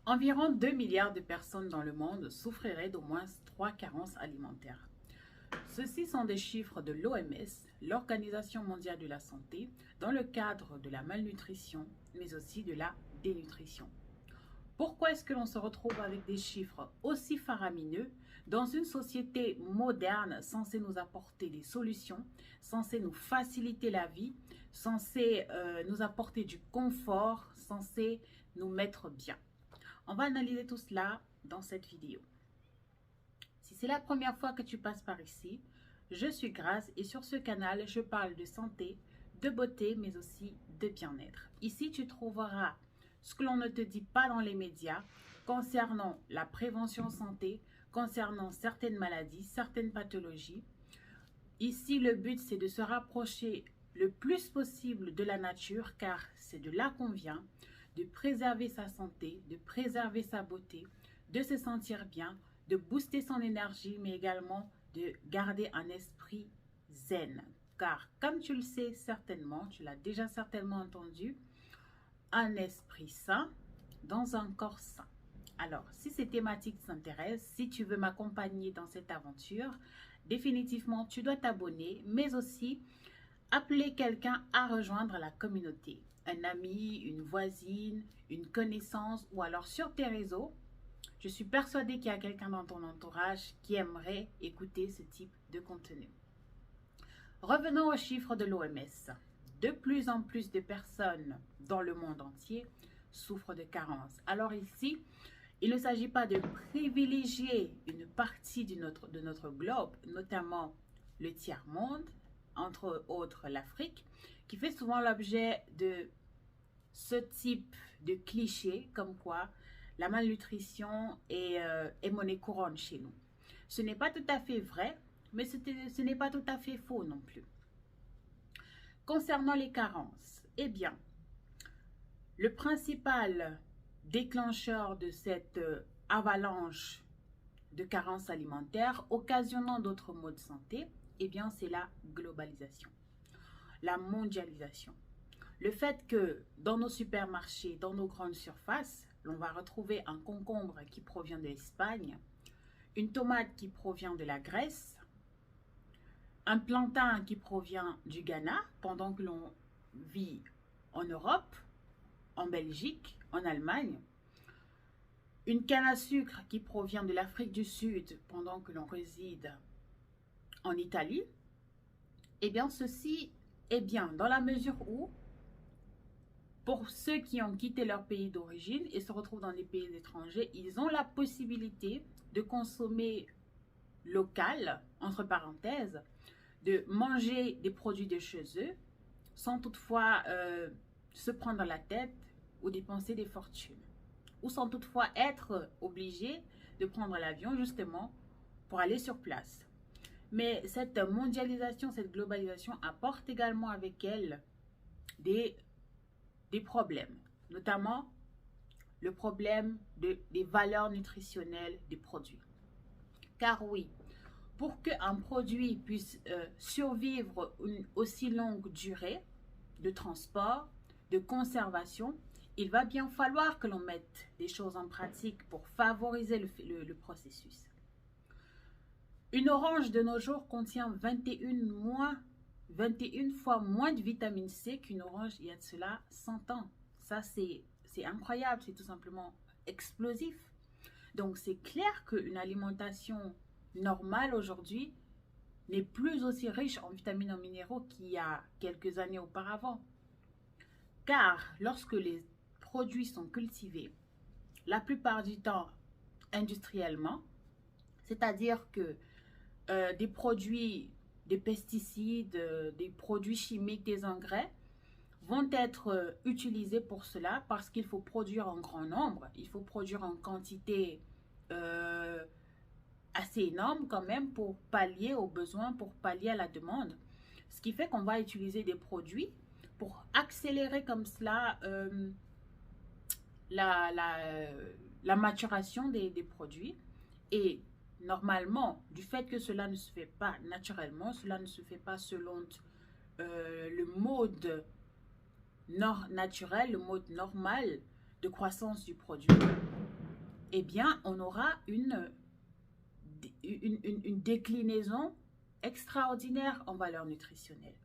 Environ 2 milliards de personnes dans le monde souffriraient d'au moins 3 carences alimentaires. Ceci sont des chiffres de l'OMS, l'Organisation mondiale de la santé, dans le cadre de la malnutrition, mais aussi de la dénutrition. Pourquoi est-ce que l'on se retrouve avec des chiffres aussi faramineux dans une société moderne censée nous apporter des solutions, censée nous faciliter la vie, censée nous apporter du confort, censée nous mettre bien? On va analyser tout cela dans cette vidéo. Si c'est la première fois que tu passes par ici, je suis Grace et sur ce canal, je parle de santé, de beauté, mais aussi de bien-être. Ici, tu trouveras ce que l'on ne te dit pas dans les médias concernant la prévention santé, concernant certaines maladies, certaines pathologies. Ici, le but, c'est de se rapprocher le plus possible de la nature, car c'est de là qu'on vient, de préserver sa santé, de préserver sa beauté, de se sentir bien, de booster son énergie, mais également de garder un esprit zen. Car comme tu le sais certainement, tu l'as déjà certainement entendu, un esprit sain dans un corps sain. Alors, si ces thématiques t'intéressent, si tu veux m'accompagner dans cette aventure, définitivement, tu dois t'abonner, mais aussi appeler quelqu'un à rejoindre la communauté. Un ami, une voisine, une connaissance ou alors sur tes réseaux. Je suis persuadée qu'il y a quelqu'un dans ton entourage qui aimerait écouter ce type de contenu. Revenons aux chiffres de l'OMS. De plus en plus de personnes dans le monde entier souffrent de carences. Alors ici, il ne s'agit pas de privilégier une partie de notre globe, notamment le tiers-monde, entre autres l'Afrique, qui fait souvent l'objet de ce type de cliché comme quoi la malnutrition est monnaie courante chez nous. Ce n'est pas tout à fait vrai, mais ce n'est pas tout à fait faux non plus. Concernant les carences, eh bien, le principal déclencheur de cette avalanche de carences alimentaires occasionnant d'autres maux de santé, eh bien, c'est la globalisation, la mondialisation. Le fait que dans nos supermarchés, dans nos grandes surfaces, l'on va retrouver un concombre qui provient de l'Espagne, une tomate qui provient de la Grèce, un plantain qui provient du Ghana, pendant que l'on vit en Europe, en Belgique, en Allemagne, une canne à sucre qui provient de l'Afrique du Sud, pendant que l'on réside en Italie, eh bien, ceci est bien dans la mesure où, pour ceux qui ont quitté leur pays d'origine et se retrouvent dans des pays étrangers, ils ont la possibilité de consommer local, entre parenthèses, de manger des produits de chez eux, sans toutefois se prendre la tête ou dépenser des fortunes, ou sans toutefois être obligés de prendre l'avion justement pour aller sur place. Mais cette mondialisation, cette globalisation apporte également avec elle des problèmes, notamment le problème des valeurs nutritionnelles des produits. Car oui, pour qu'un produit puisse survivre une aussi longue durée de transport, de conservation, il va bien falloir que l'on mette des choses en pratique pour favoriser le processus. Une orange de nos jours contient 21 fois moins de vitamine C qu'une orange il y a de cela 100 ans. Ça, c'est incroyable, c'est tout simplement explosif. Donc, c'est clair qu'une alimentation normale aujourd'hui n'est plus aussi riche en vitamines et en minéraux qu'il y a quelques années auparavant. Car lorsque les produits sont cultivés, la plupart du temps industriellement, c'est-à-dire que des produits, des pesticides, des produits chimiques, des engrais vont être utilisés pour cela parce qu'il faut produire en grand nombre, il faut produire en quantité assez énorme quand même pour pallier aux besoins, pour pallier à la demande. Ce qui fait qu'on va utiliser des produits pour accélérer comme cela la maturation des produits. Et normalement, du fait que cela ne se fait pas naturellement, cela ne se fait pas selon le mode naturel, le mode normal de croissance du produit, eh bien, on aura une déclinaison extraordinaire en valeur nutritionnelle.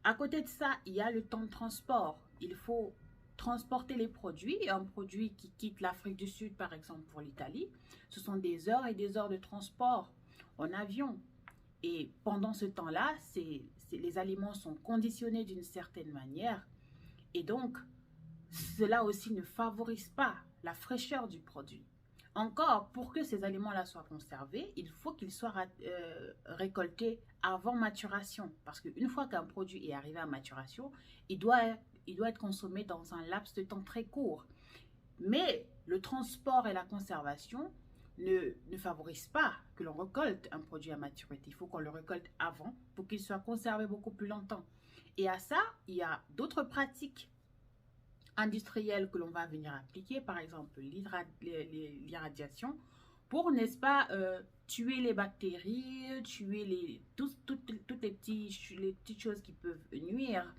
À côté de ça, il y a le temps de transport. Il faut transporter les produits. Un produit qui quitte l'Afrique du Sud, par exemple, pour l'Italie, ce sont des heures et des heures de transport en avion. Et pendant ce temps-là, les aliments sont conditionnés d'une certaine manière. Et donc, cela aussi ne favorise pas la fraîcheur du produit. Encore, pour que ces aliments-là soient conservés, il faut qu'ils soient récoltés avant maturation. Parce qu'une fois qu'un produit est arrivé à maturation, il doit être consommé dans un laps de temps très court. Mais le transport et la conservation ne favorisent pas que l'on récolte un produit à maturité. Il faut qu'on le récolte avant pour qu'il soit conservé beaucoup plus longtemps. Et à ça, il y a d'autres pratiques industrielles que l'on va venir appliquer, par exemple l'irradiation, pour, n'est-ce pas, tuer les bactéries, tuer toutes les petites choses qui peuvent nuire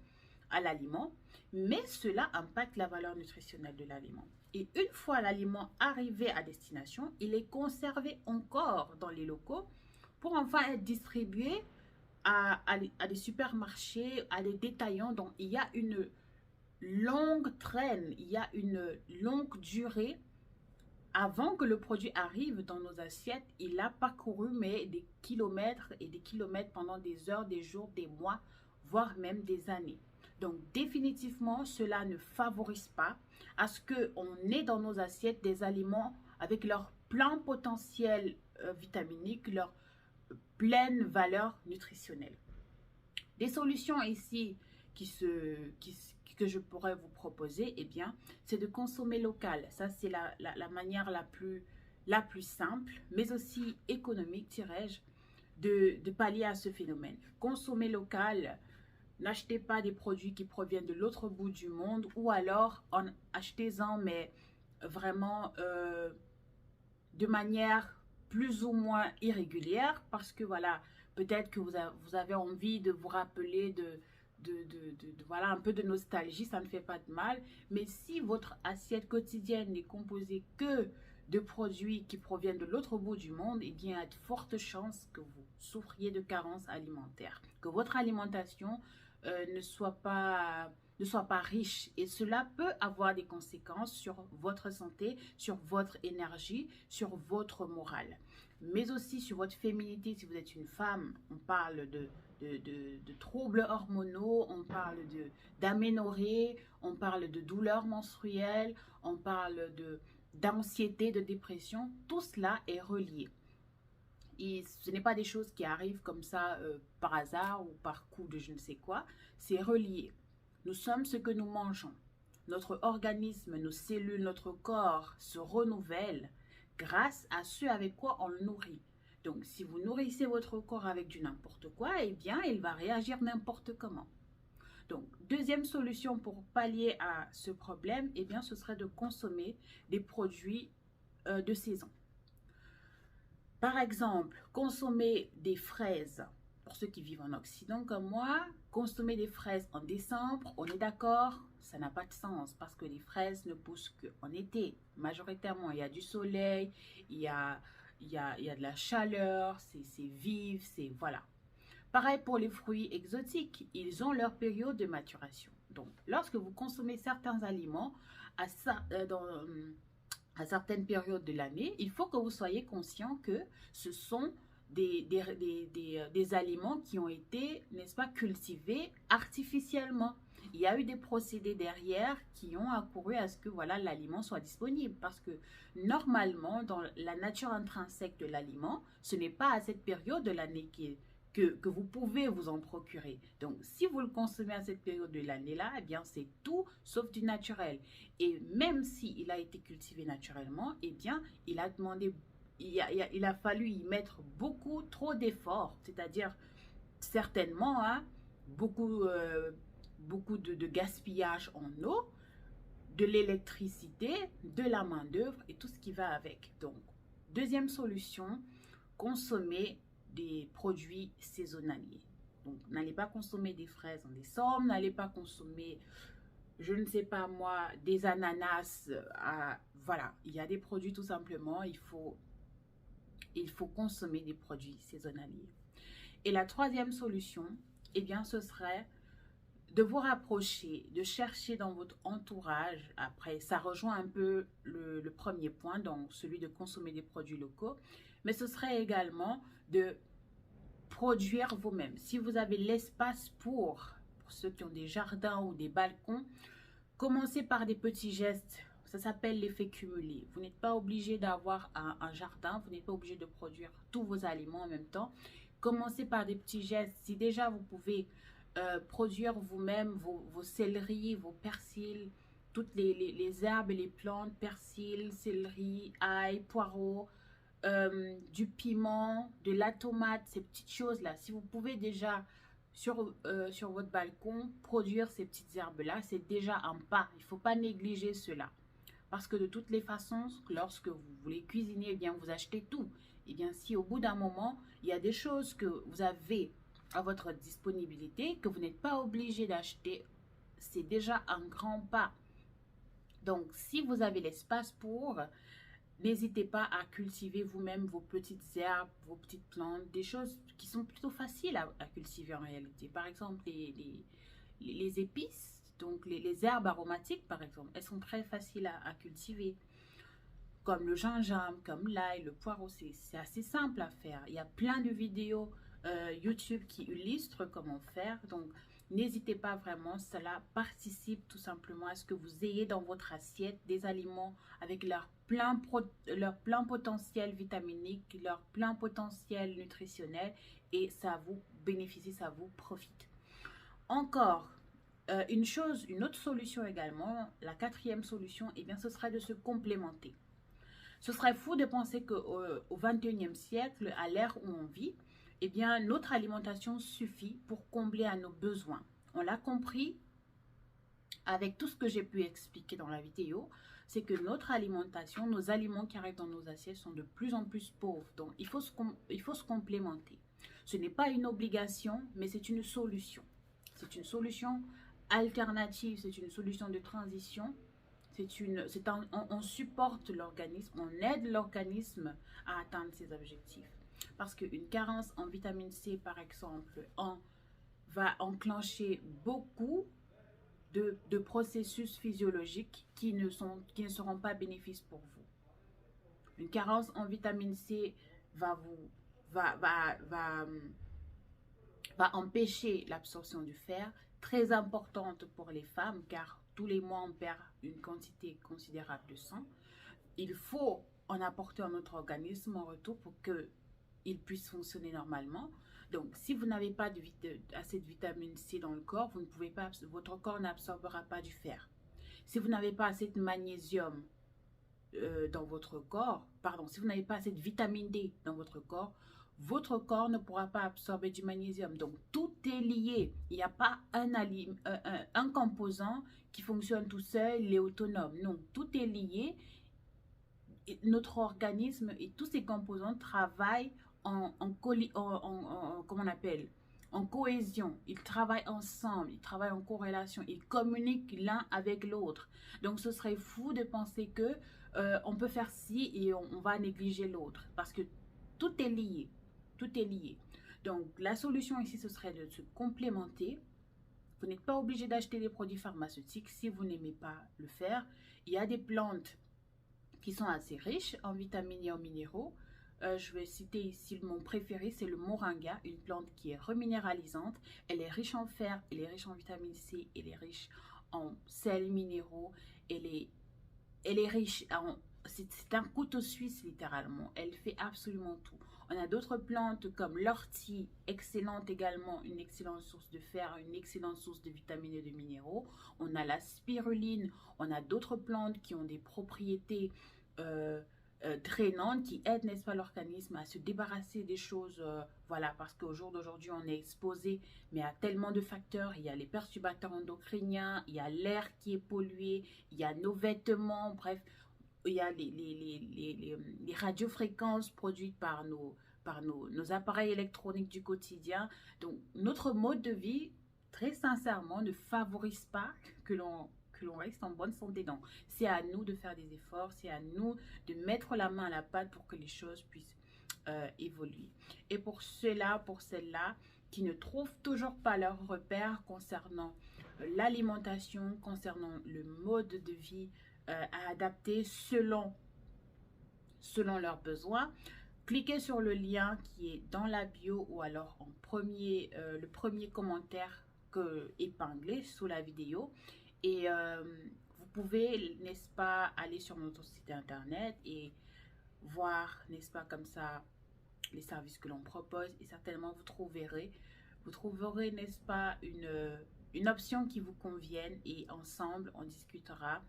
à l'aliment, mais cela impacte la valeur nutritionnelle de l'aliment. Et une fois l'aliment arrivé à destination, il est conservé encore dans les locaux pour enfin être distribué à des supermarchés, à des détaillants. Donc, il y a une longue traîne, il y a une longue durée avant que le produit arrive dans nos assiettes. Il a parcouru mais des kilomètres et des kilomètres pendant des heures, des jours, des mois, voire même des années. Donc définitivement, cela ne favorise pas à ce qu'on ait dans nos assiettes des aliments avec leur plein potentiel vitaminique, leur pleine valeur nutritionnelle. Des solutions ici que je pourrais vous proposer, eh bien, c'est de consommer local. Ça, c'est la manière la plus simple, mais aussi économique, dirais-je, de pallier à ce phénomène. Consommer local, n'achetez pas des produits qui proviennent de l'autre bout du monde, ou alors achetez-en, mais vraiment de manière plus ou moins irrégulière, parce que voilà, peut-être que vous avez envie de vous rappeler voilà, un peu de nostalgie, ça ne fait pas de mal. Mais si votre assiette quotidienne n'est composée que de produits qui proviennent de l'autre bout du monde, eh bien, il y a de fortes chances que vous souffriez de carences alimentaires, que votre alimentation ne soit pas riche, et cela peut avoir des conséquences sur votre santé, sur votre énergie, sur votre morale, mais aussi sur votre féminité. Si vous êtes une femme, on parle de troubles hormonaux, on parle d'aménorrhée, on parle de douleurs menstruelles, on parle d'anxiété, de dépression. Tout cela est relié. Et ce n'est pas des choses qui arrivent comme ça par hasard ou par coup de je ne sais quoi. C'est relié. Nous sommes ce que nous mangeons. Notre organisme, nos cellules, notre corps se renouvellent grâce à ce avec quoi on le nourrit. Donc, si vous nourrissez votre corps avec du n'importe quoi, eh bien, il va réagir n'importe comment. Donc, deuxième solution pour pallier à ce problème, eh bien, ce serait de consommer des produits de saison. Par exemple, consommer des fraises. Pour ceux qui vivent en Occident comme moi, consommer des fraises en décembre, on est d'accord, ça n'a pas de sens parce que les fraises ne poussent qu'en été. Majoritairement, il y a du soleil, il y a de la chaleur, c'est vif, c'est voilà. Pareil pour les fruits exotiques, ils ont leur période de maturation. Donc, lorsque vous consommez certains aliments à certaines périodes de l'année, il faut que vous soyez conscient que ce sont des aliments qui ont été, n'est-ce pas, cultivés artificiellement. Il y a eu des procédés derrière qui ont accouru à ce que voilà, l'aliment soit disponible. Parce que normalement, dans la nature intrinsèque de l'aliment, ce n'est pas à cette période de l'année que vous pouvez vous en procurer. Donc, si vous le consommez à cette période de l'année-là, eh bien, c'est tout sauf du naturel. Et même s'il a été cultivé naturellement, eh bien, il a fallu y mettre beaucoup trop d'efforts, c'est-à-dire certainement beaucoup de gaspillage en eau, de l'électricité, de la main-d'œuvre et tout ce qui va avec. Donc, deuxième solution, consommer des produits saisonniers. Donc, n'allez pas consommer des fraises en décembre, n'allez pas consommer, je ne sais pas moi, des ananas. Voilà, il y a des produits tout simplement, il faut consommer des produits saisonniers. Et la troisième solution, eh bien, ce serait de vous rapprocher, de chercher dans votre entourage. Après, ça rejoint un peu le premier point, donc celui de consommer des produits locaux, mais ce serait également de produire vous-même. Si vous avez l'espace pour ceux qui ont des jardins ou des balcons, commencez par des petits gestes. Ça s'appelle l'effet cumulé. Vous n'êtes pas obligé d'avoir un jardin, vous n'êtes pas obligé de produire tous vos aliments en même temps. Commencez par des petits gestes. Si déjà vous pouvez produire vous-même vos céleris, vos persils, toutes les herbes et les plantes, persil, céleri, ail, poireaux, du piment, de la tomate, ces petites choses-là. Si vous pouvez déjà sur votre balcon produire ces petites herbes-là, c'est déjà un pas. Il ne faut pas négliger cela. Parce que de toutes les façons, lorsque vous voulez cuisiner, eh bien, vous achetez tout. Eh bien, si au bout d'un moment, il y a des choses que vous avez à votre disponibilité, que vous n'êtes pas obligé d'acheter, c'est déjà un grand pas. Donc, si vous avez l'espace pour, n'hésitez pas à cultiver vous-même vos petites herbes, vos petites plantes, des choses qui sont plutôt faciles à cultiver en réalité. Par exemple, les épices, donc les herbes aromatiques par exemple, elles sont très faciles à cultiver. Comme le gingembre, comme l'ail, le poireau, c'est assez simple à faire. Il y a plein de vidéos YouTube qui illustrent comment faire. Donc, n'hésitez pas vraiment, cela participe tout simplement à ce que vous ayez dans votre assiette des aliments avec leur plein potentiel vitaminique, leur plein potentiel nutritionnel et ça vous bénéficie, ça vous profite. Encore, une autre solution également, la quatrième solution, eh bien, ce serait de se complémenter. Ce serait fou de penser qu'au XXIe siècle, à l'ère où on vit, eh bien, notre alimentation suffit pour combler à nos besoins. On l'a compris avec tout ce que j'ai pu expliquer dans la vidéo, c'est que notre alimentation, nos aliments qui arrivent dans nos assiettes sont de plus en plus pauvres. Donc, il faut se complémenter. Ce n'est pas une obligation, mais c'est une solution. C'est une solution alternative, c'est une solution de transition. On supporte l'organisme, on aide l'organisme à atteindre ses objectifs. Parce qu'une carence en vitamine C, par exemple, va enclencher beaucoup de processus physiologiques qui ne seront pas bénéfiques pour vous. Une carence en vitamine C va empêcher l'absorption du fer, très importante pour les femmes, car tous les mois on perd une quantité considérable de sang. Il faut en apporter à notre organisme en retour pour qu'il puisse fonctionner normalement. Donc, si vous n'avez pas assez de vitamine C dans le corps, votre corps n'absorbera pas du fer. Si vous n'avez pas assez de magnésium dans votre corps, si vous n'avez pas assez de vitamine D dans votre corps ne pourra pas absorber du magnésium. Donc, tout est lié. Il n'y a pas un composant qui fonctionne tout seul, il est autonome. Non, tout est lié. Notre organisme et tous ces composants travaillent en cohésion, ils travaillent ensemble, ils travaillent en corrélation, ils communiquent l'un avec l'autre. Donc ce serait fou de penser que on peut faire ci et on va négliger l'autre, parce que tout est lié, tout est lié. Donc la solution ici, ce serait de se complémenter. Vous n'êtes pas obligé d'acheter des produits pharmaceutiques si vous n'aimez pas le faire. Il y a des plantes qui sont assez riches en vitamines et en minéraux. Je vais citer ici mon préféré, c'est le moringa, une plante qui est reminéralisante. Elle est riche en fer, elle est riche en vitamine C, elle est riche en sels minéraux, elle est riche en... C'est un couteau suisse littéralement, elle fait absolument tout. On a d'autres plantes comme l'ortie, excellente également, une excellente source de fer, une excellente source de vitamines et de minéraux. On a la spiruline, on a d'autres plantes qui ont des propriétés drainantes qui aident, n'est-ce pas, l'organisme à se débarrasser des choses, voilà, parce qu'au jour d'aujourd'hui, on est exposé, mais à tellement de facteurs. Il y a les perturbateurs endocriniens, il y a l'air qui est pollué, il y a nos vêtements, bref, il y a les radiofréquences produites par nos appareils électroniques du quotidien. Donc, notre mode de vie, très sincèrement, ne favorise pas que que l'on reste en bonne santé. Donc, c'est à nous de faire des efforts, c'est à nous de mettre la main à la pâte pour que les choses puissent évoluer. Et pour ceux-là, pour celles-là qui ne trouvent toujours pas leur repère concernant l'alimentation, concernant le mode de vie à adapter selon leurs besoins, cliquez sur le lien qui est dans la bio ou alors en le premier commentaire épinglé sous la vidéo. Et vous pouvez, n'est-ce pas, aller sur notre site internet et voir, n'est-ce pas, comme ça, les services que l'on propose. Et certainement, vous trouverez, n'est-ce pas, une option qui vous convienne. Et ensemble, on discutera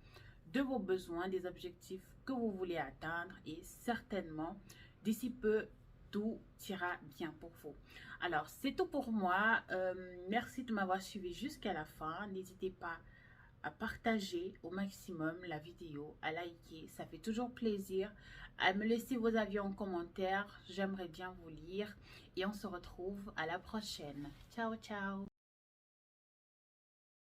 de vos besoins, des objectifs que vous voulez atteindre. Et certainement, d'ici peu, tout ira bien pour vous. Alors, c'est tout pour moi. Merci de m'avoir suivi jusqu'à la fin. N'hésitez pas à partager au maximum la vidéo, à liker, ça fait toujours plaisir, à me laisser vos avis en commentaire, j'aimerais bien vous lire et on se retrouve à la prochaine. Ciao, ciao!